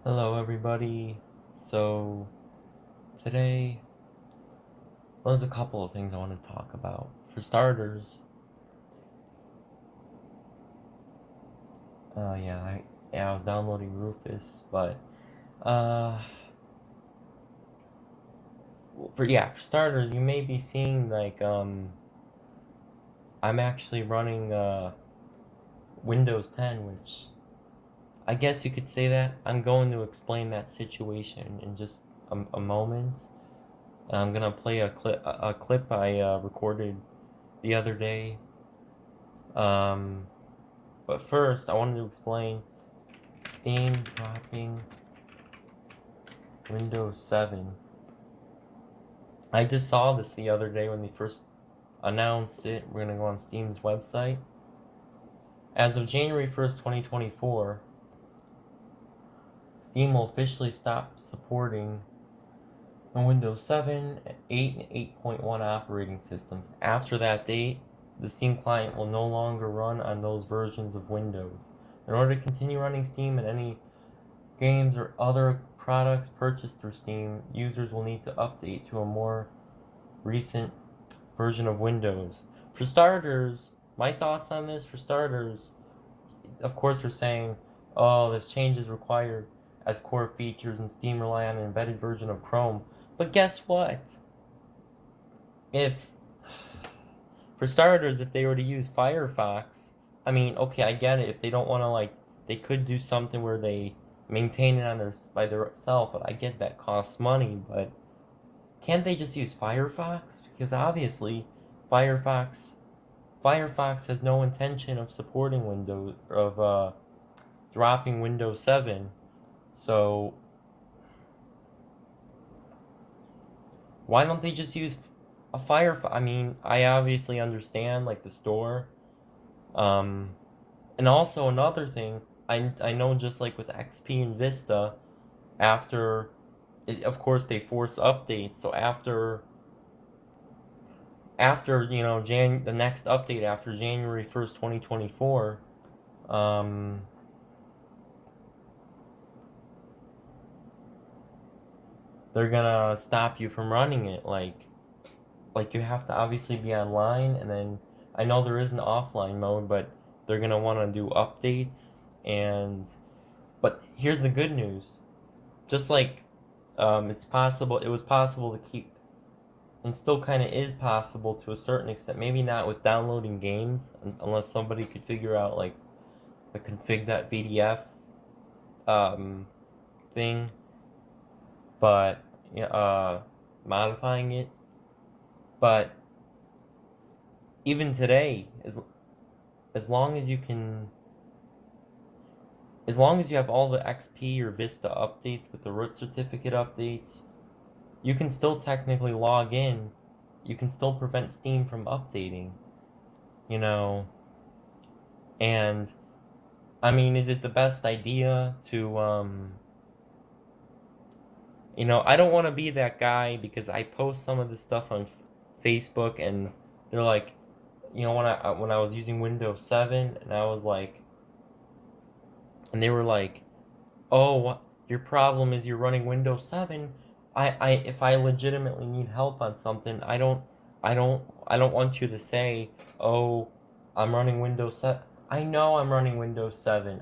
Hello everybody. So today, there's a couple of things I want to talk about. For starters, I was downloading Rufus, but uh for starters, you may be seeing I'm actually running Windows 10, which I guess you could say that. I'm going to explain that situation in just a moment. And I'm gonna play a clip I recorded the other day. Um, But first, I wanted to explain Steam dropping Windows 7. I just saw this the other day when they first announced it. We're going to go on Steam's website. As of January 1st, 2024, Steam will officially stop supporting the Windows 7, 8, and 8.1 operating systems. After that date, the Steam client will no longer run on those versions of Windows. In order to continue running Steam and any games or other products purchased through Steam, users will need to update to a more recent version of Windows. For starters, my thoughts on this, for starters, of course we're saying, oh, this change is required as core features and Steam rely on an embedded version of Chrome. But guess what? If, for starters, if they were to use Firefox, I mean, okay, I get it. If they don't want to, they could do something where they maintain it on by themselves, but I get that costs money. But can't they just use Firefox? Because obviously, Firefox Firefox has no intention of supporting dropping Windows 7. So why don't they just use a Firefox? I mean, I obviously understand the store. And also another thing, I know just like with XP and Vista, after of course they force updates. So after the next update after January 1st, 2024, they're gonna stop you from running it. Like you have to obviously be online, and then I know there is an offline mode, but they're gonna want to do updates. And but here's the good news: just like it was possible to keep, and still kind of is possible to a certain extent. Maybe not with downloading games, unless somebody could figure out like the config.vdf thing, but yeah, modifying it. But even today, as long as you can, as long as you have all the XP or Vista updates with the root certificate updates, you can still technically log in. You can still prevent Steam from updating, you know. And I mean, is it the best idea to I don't want to be that guy, because I post some of this stuff on Facebook, and they're like, when I was using Windows 7, and I was like, and they were like, "Oh, your problem is you're running Windows 7. If I legitimately need help on something, I don't want you to say, "Oh, I'm running Windows 7." I know I'm running Windows 7.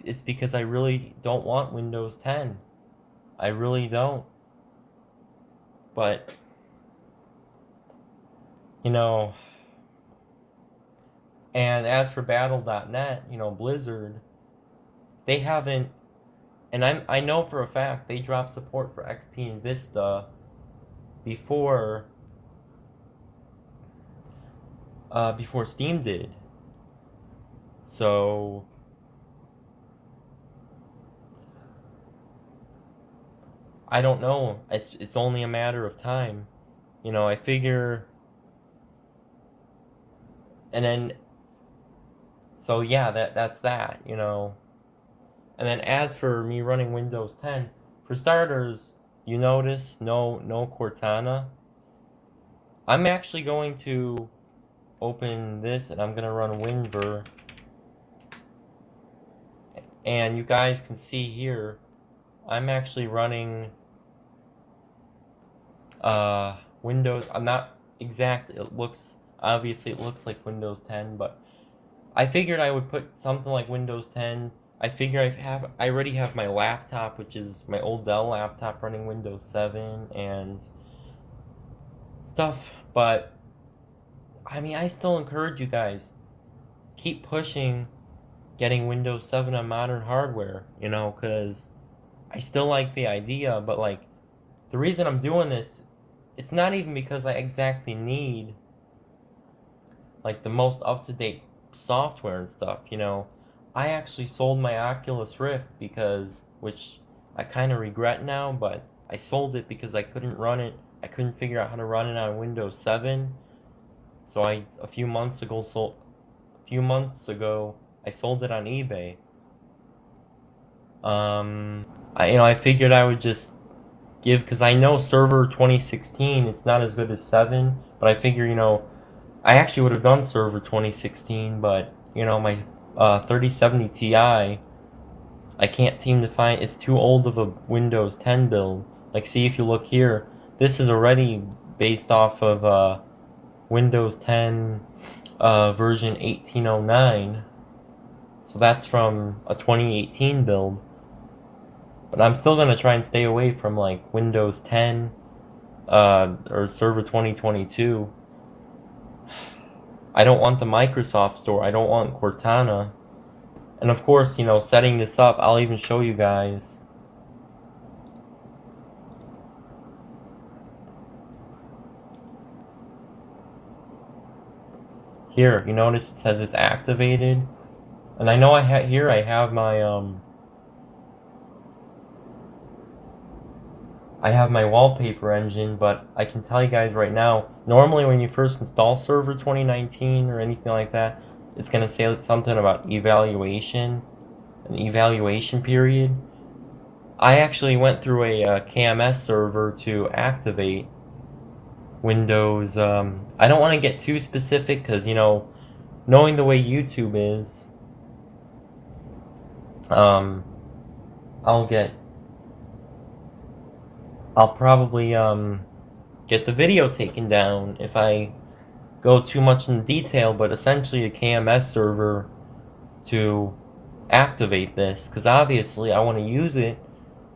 It's because I really don't want Windows 10. I really don't. But, you know, and as for battle.net, Blizzard, they haven't, and I know for a fact they dropped support for XP and Vista before before Steam did. So I don't know. It's only a matter of time. I figure, and then so yeah, that's that. And then as for me running Windows 10, for starters, you notice no Cortana. I'm actually going to open this, and I'm gonna run WinVer, And you guys can see here, I'm actually running Windows. I'm not exact. Obviously it looks like Windows 10, but I figured I would put something like Windows 10. I figure I already have my laptop, which is my old Dell laptop, running Windows 7 and stuff. But I mean, I still encourage you guys, keep pushing getting Windows 7 on modern hardware, because I still like the idea, but like the reason I'm doing this, it's not even because I exactly need like the most up-to-date software and stuff. I actually sold my Oculus Rift which I kind of regret now, but I sold it because I couldn't run it. I couldn't figure out how to run it on Windows 7. So a few months ago I sold it on eBay. I figured I would just because I know Server 2016, it's not as good as 7, but I figure, I actually would have done Server 2016, but, my 3070 Ti, I can't seem to find, it's too old of a Windows 10 build. Like, see, if you look here, this is already based off of Windows 10 version 1809, so that's from a 2018 build. But I'm still going to try and stay away from, like, Windows 10 or Server 2022. I don't want the Microsoft Store. I don't want Cortana. And of course, setting this up, I'll even show you guys. Here, you notice it says it's activated. And I know I have my I have my wallpaper engine, but I can tell you guys right now, normally when you first install Server 2019 or anything like that, it's going to say something about an evaluation period. I actually went through a KMS server to activate Windows. I don't want to get too specific because, knowing the way YouTube is, I'll probably get the video taken down if I go too much in detail, but essentially a KMS server to activate this, because obviously I want to use it,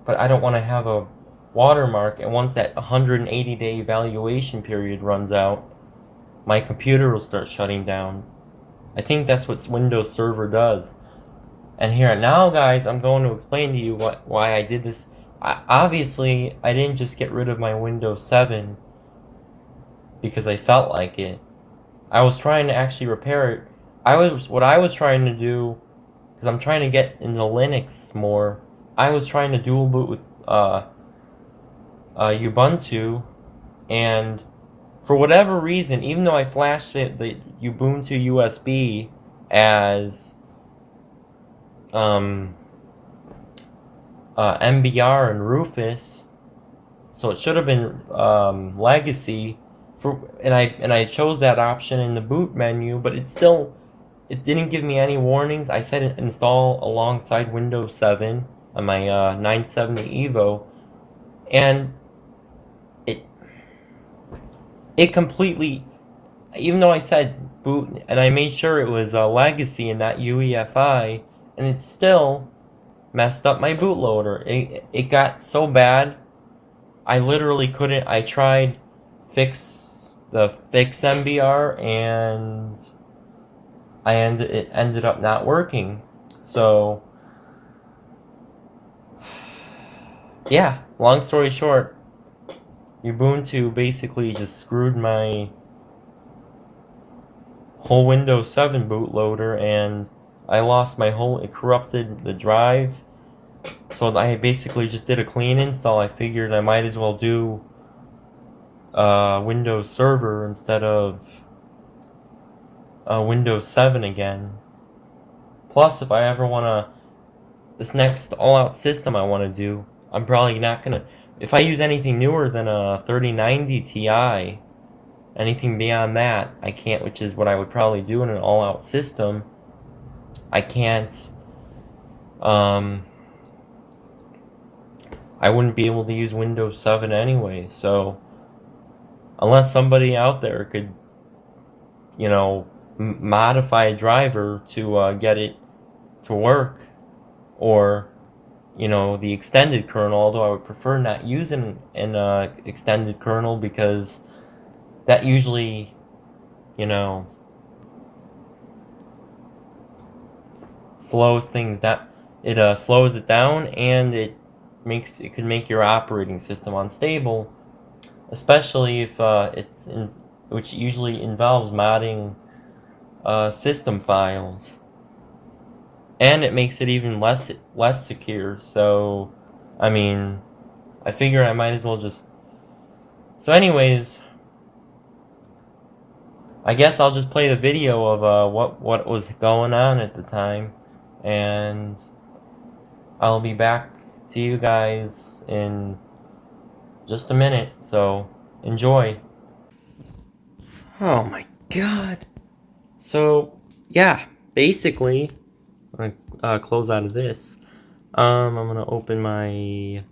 but I don't want to have a watermark, and once that 180-day evaluation period runs out, my computer will start shutting down. I think that's what Windows Server does. And here now, guys, I'm going to explain to you why I did this. Obviously, I didn't just get rid of my Windows 7 because I felt like it. I was trying to actually repair it. What I was trying to do, because I'm trying to get into Linux more, I was trying to dual boot with Ubuntu, and for whatever reason, even though I flashed the Ubuntu USB as MBR and Rufus, so it should have been Legacy, and I chose that option in the boot menu, but it didn't give me any warnings. I said install alongside Windows 7 on my 970 Evo, and it completely, even though I said boot, and I made sure it was Legacy and not UEFI, and it still messed up my bootloader. It got so bad, I literally couldn't. I tried fix MBR, and it ended up not working. So yeah, long story short, Ubuntu basically just screwed my whole Windows 7 bootloader, and I lost it corrupted the drive. So I basically just did a clean install. I figured I might as well do Windows Server instead of Windows 7 again. Plus, if I ever this next all-out system I want to do, I'm probably not going to, if I use anything newer than a 3090 Ti, anything beyond that, I can't, which is what I would probably do in an all-out system. I can't I wouldn't be able to use Windows 7 anyway. So unless somebody out there could, modify a driver to get it to work, or the extended kernel, although I would prefer not using an extended kernel because that usually, you know, slows things down. It slows it down, and it could make your operating system unstable, especially if which usually involves modding system files, and it makes it even less secure. So, I mean, I figure I might as well just. So, anyways, I guess I'll just play the video of what was going on at the time, and I'll be back to you guys in just a minute. So enjoy. Oh my god. So yeah, basically, I'm gonna close out of this. I'm gonna open my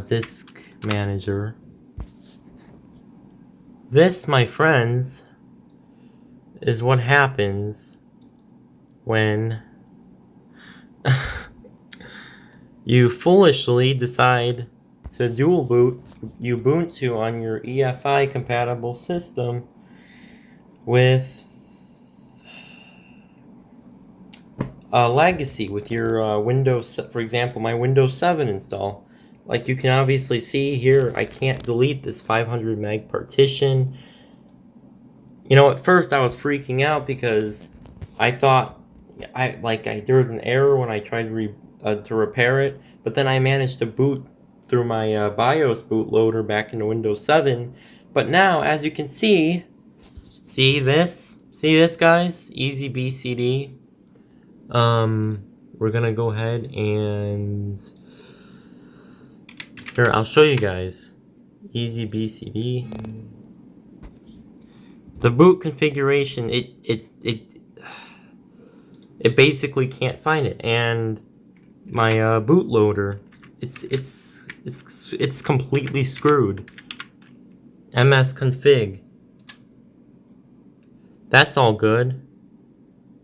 disk manager. This, my friends, is what happens when you foolishly decide to dual boot Ubuntu on your EFI compatible system with a legacy, with your Windows, for example, my Windows 7 install. Like you can obviously see here, I can't delete this 500 meg partition. At first I was freaking out because I thought there was an error when I tried to repair it, but then I managed to boot through my BIOS bootloader back into Windows 7. But now, as you can see this, guys, easy BCD. We're gonna go ahead and here, I'll show you guys. Easy BCD. The boot configuration, it basically can't find it, and my bootloader, it's completely screwed. MS config. That's all good.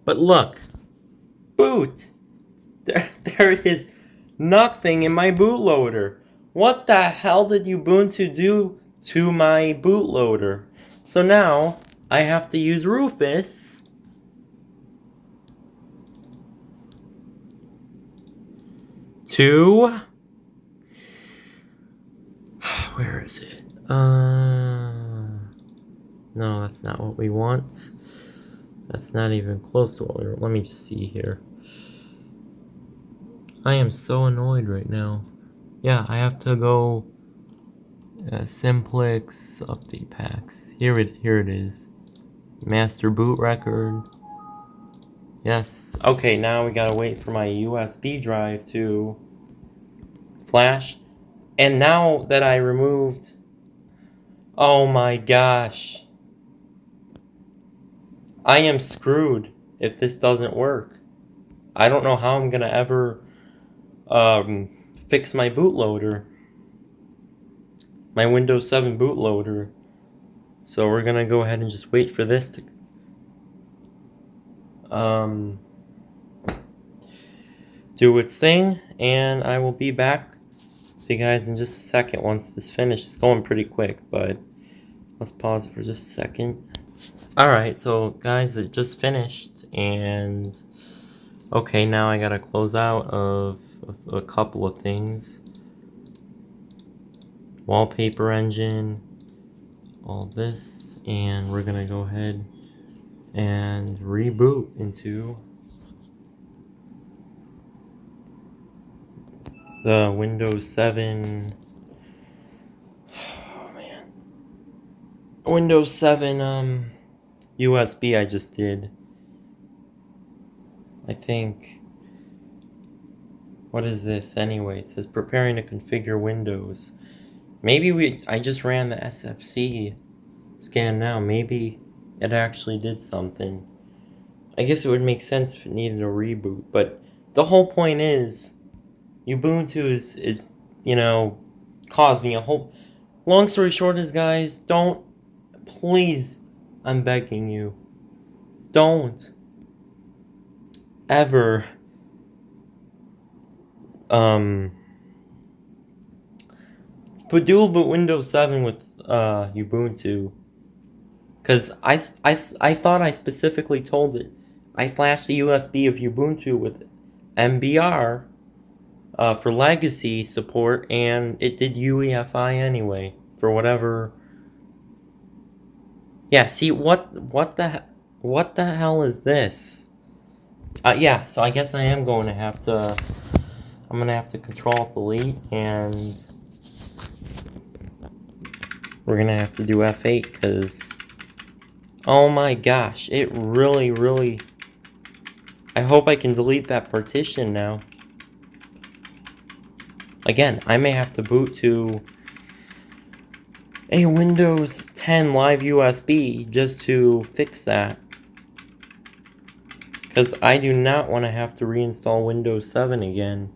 But look, boot. There is nothing in my bootloader. What the hell did Ubuntu do to my bootloader? So now I have to use Rufus to, where is it? No, that's not what we want. That's not even close to what we want. Let me just see here. I am so annoyed right now. Yeah, I have to go Simplex update packs. Here it is. Master boot record. Yes. Okay, now we gotta wait for my USB drive to flash. And now that I removed, oh my gosh, I am screwed if this doesn't work. I don't know how I'm gonna ever fix my bootloader, my Windows 7 bootloader. So we're gonna go ahead and just wait for this to do its thing, and I will be back with you guys in just a second once this finishes. It's going pretty quick, but let's pause it for just a second. Alright, so guys, it just finished, and okay, now I gotta close out of a couple of things. Wallpaper engine, all this, and we're gonna go ahead and reboot into the Windows 7. Oh man, Windows 7 USB I just did. I think. What is this anyway? It says preparing to configure Windows. Maybe I just ran the SFC scan now. Maybe it actually did something. I guess it would make sense if it needed a reboot, but the whole point is Ubuntu is caused me a whole. Long story short is, guys, don't, please, I'm begging you, don't ever put dual boot Windows 7 with Ubuntu, because I thought I specifically told it. I flashed the USB of Ubuntu with MBR for legacy support, and it did UEFI anyway for whatever. Yeah, see, what the hell is this? Yeah, so I guess I am going to have to. I'm gonna have to Control-Delete, and we're gonna have to do F8 because, oh my gosh, it really. I hope I can delete that partition now. Again, I may have to boot to a Windows 10 live USB just to fix that. Because I do not want to have to reinstall Windows 7 again.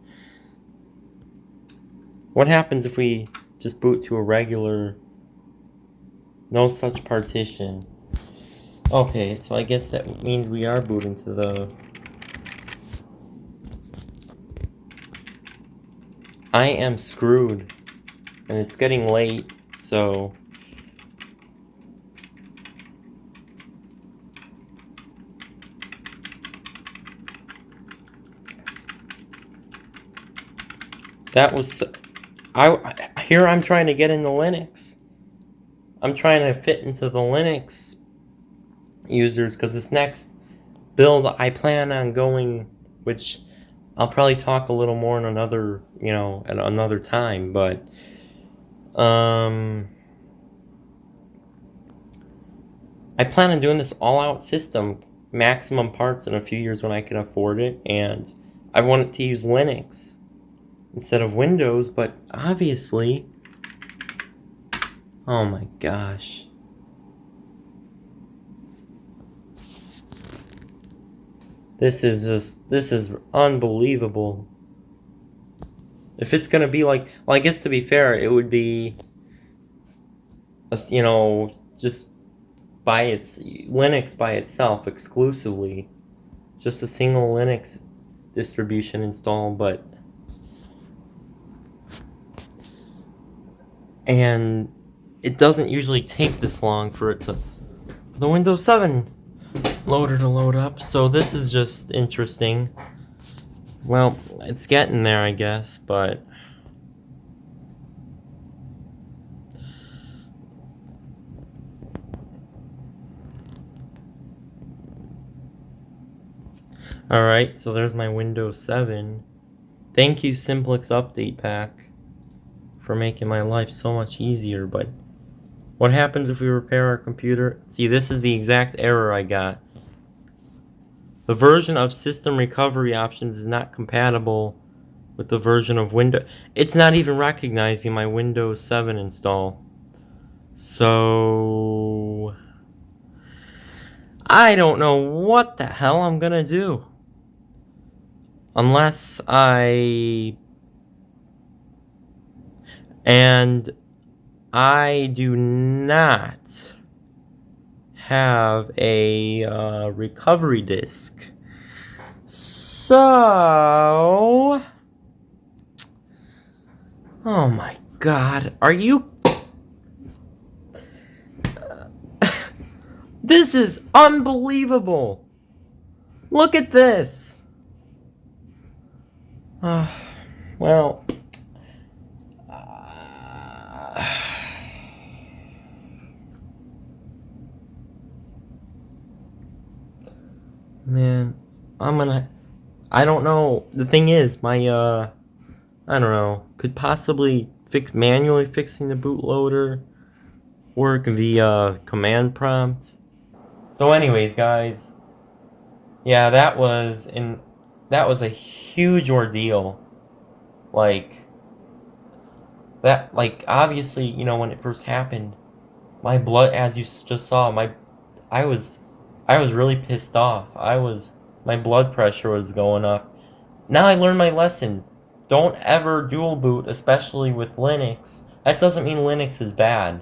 What happens if we just boot to a regular, no such partition? Okay, so I guess that means we are booting to the... I am screwed. And it's getting late, so... That was... Here I'm trying to get into Linux. I'm trying to fit into the Linux users, because this next build I plan on going, which I'll probably talk a little more in another, at another time, but I plan on doing this all-out system, maximum parts in a few years when I can afford it, and I want to use Linux instead of Windows, but obviously, oh my gosh. This is unbelievable. If it's gonna be like, well, I guess to be fair, it would be, just by its Linux by itself exclusively, just a single Linux distribution install, and it doesn't usually take this long for the Windows 7 loader to load up, so this is just interesting. Well, it's getting there, I guess, but alright, so there's my Windows 7. Thank you, Simplex Update Pack, for making my life so much easier, but what happens if we repair our computer? See, this is the exact error I got. The version of System Recovery Options is not compatible with the version of Windows. It's not even recognizing my Windows 7 install. So I don't know what the hell I'm gonna do. Unless I do not have a recovery disk. So, oh my god, are you... This is unbelievable. Look at this. Well... Man, I don't know. The thing is, my, I don't know, could possibly manually fixing the bootloader work via command prompt. So anyways, guys, yeah, that was a huge ordeal. Obviously, when it first happened, my blood, as you just saw, I was I was really pissed off. My blood pressure was going up. Now I learned my lesson. Don't ever dual boot, especially with Linux. That doesn't mean Linux is bad.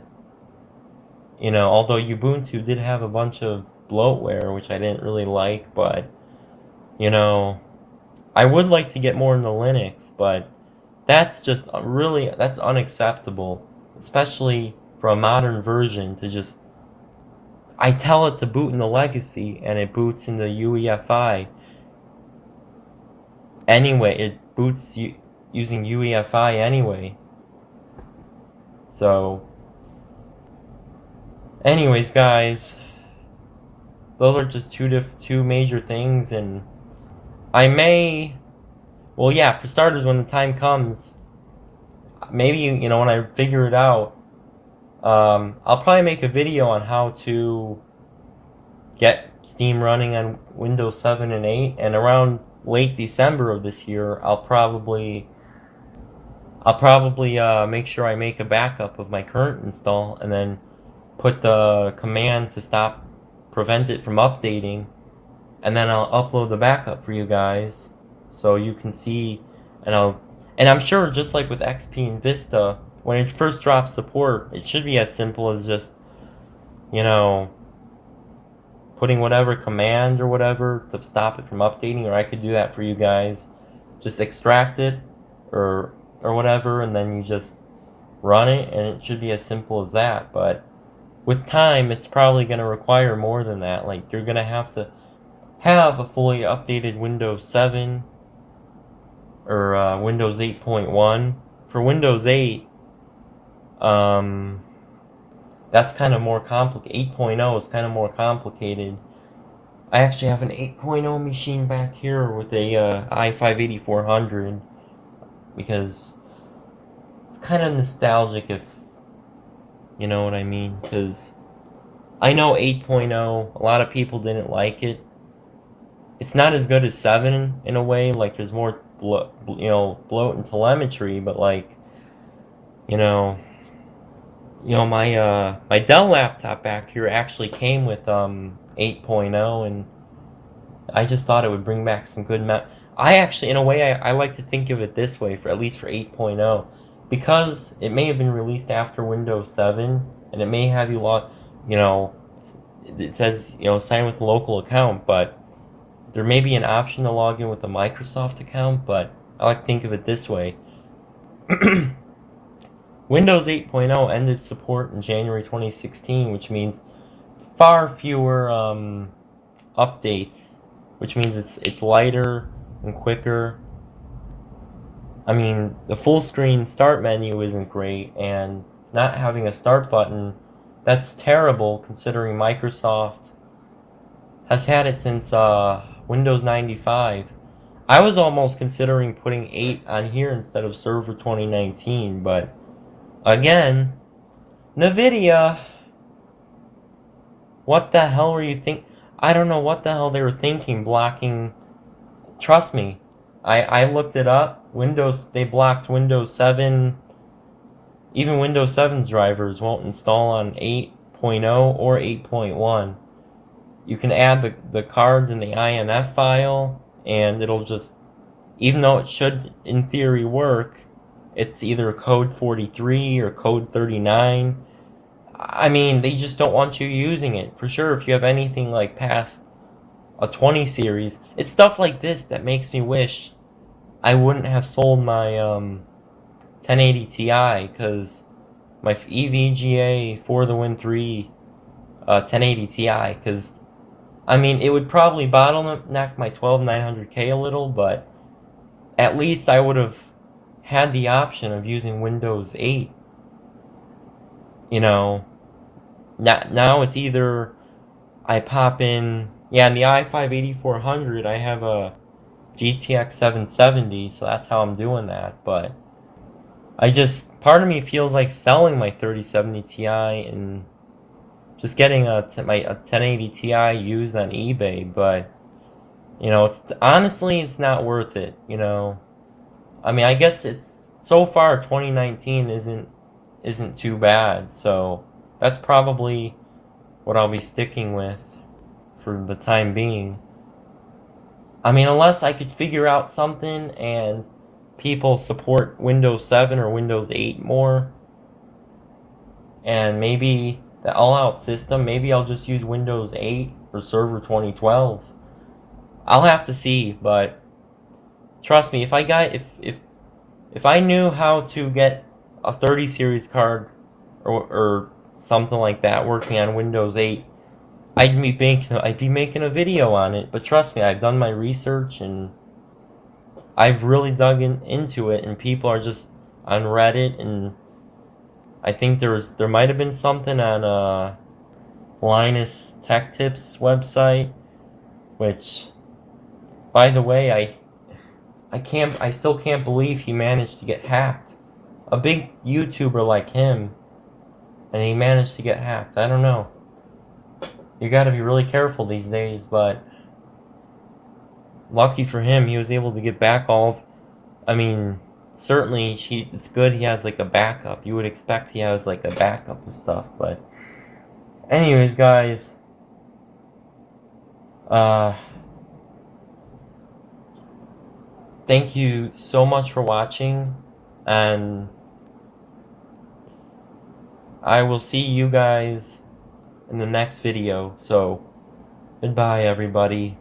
Although Ubuntu did have a bunch of bloatware, which I didn't really like, but, I would like to get more into Linux, but that's just that's unacceptable, especially for a modern version to just, I tell it to boot in the legacy, and it boots in the UEFI. Anyway, it boots using UEFI anyway. So, anyways, guys, those are just two major things, and I may, well, yeah, for starters, when the time comes, maybe, when I figure it out, I'll probably make a video on how to get Steam running on Windows 7 and 8, and around late December of this year, I'll probably make sure I make a backup of my current install, and then put the command to prevent it from updating, and then I'll upload the backup for you guys, so you can see, and I'm sure, just like with XP and Vista, when it first drops support, it should be as simple as just, putting whatever command or whatever to stop it from updating, or I could do that for you guys. Just extract it, or whatever, and then you just run it, and it should be as simple as that. But with time, it's probably going to require more than that. Like, you're going to have a fully updated Windows 7 or Windows 8.1. For Windows 8, that's kind of more complicated. 8.0 is kind of more complicated. I actually have an 8.0 machine back here with a i5-8400, because it's kind of nostalgic, if you know what I mean, because I know 8.0, a lot of people didn't like it. It's not as good as 7 in a way, like there's more bloat and telemetry, but like, my Dell laptop back here actually came with 8.0, and I just thought it would bring back some good I actually, in a way, I like to think of it this way, at least for 8.0, because it may have been released after Windows 7, and it may have it says, sign with a local account, but there may be an option to log in with a Microsoft account, but I like to think of it this way. Windows 8.0 ended support in January 2016, which means far fewer updates, which means it's lighter and quicker. I mean, the full screen start menu isn't great, and not having a start button, that's terrible considering Microsoft has had it since Windows 95. I was almost considering putting 8 on here instead of Server 2019, but again, NVIDIA, what the hell were you I don't know what the hell they were thinking, blocking. Trust me, I looked it up. They blocked Windows 7. Even Windows 7's drivers won't install on 8.0 or 8.1. You can add the cards in the INF file, and it'll just, even though it should in theory work, it's either code 43 or code 39. I mean, they just don't want you using it. For sure, if you have anything like past a 20 series, it's stuff like this that makes me wish I wouldn't have sold my 1080 Ti, because my EVGA for the Win 3 1080 Ti, because I mean, it would probably bottleneck my 12900K a little, but at least I would have had the option of using Windows 8. Now it's either I pop in, in the i5-8400, I have a GTX 770, so that's how I'm doing that, but part of me feels like selling my 3070 Ti and just getting a 1080 Ti used on eBay, but, honestly, it's not worth it, I mean, I guess it's, so far, 2019 isn't too bad, so that's probably what I'll be sticking with for the time being. I mean, unless I could figure out something and people support Windows 7 or Windows 8 more, and maybe the all-out system, maybe I'll just use Windows 8 or Server 2012. I'll have to see, but trust me, if I knew how to get a 30 series card or something like that working on Windows 8, I'd be making a video on it. But trust me, I've done my research and I've really dug into it, and people are just on Reddit, and I think there might have been something on Linus Tech Tips website, which, by the way, I still can't believe he managed to get hacked. A big YouTuber like him, and he managed to get hacked. I don't know. You gotta be really careful these days, but lucky for him, he was able to get back all of, I mean, certainly it's good he has like a backup. You would expect he has like a backup of stuff, but anyways, guys, thank you so much for watching, and I will see you guys in the next video. So, goodbye, everybody.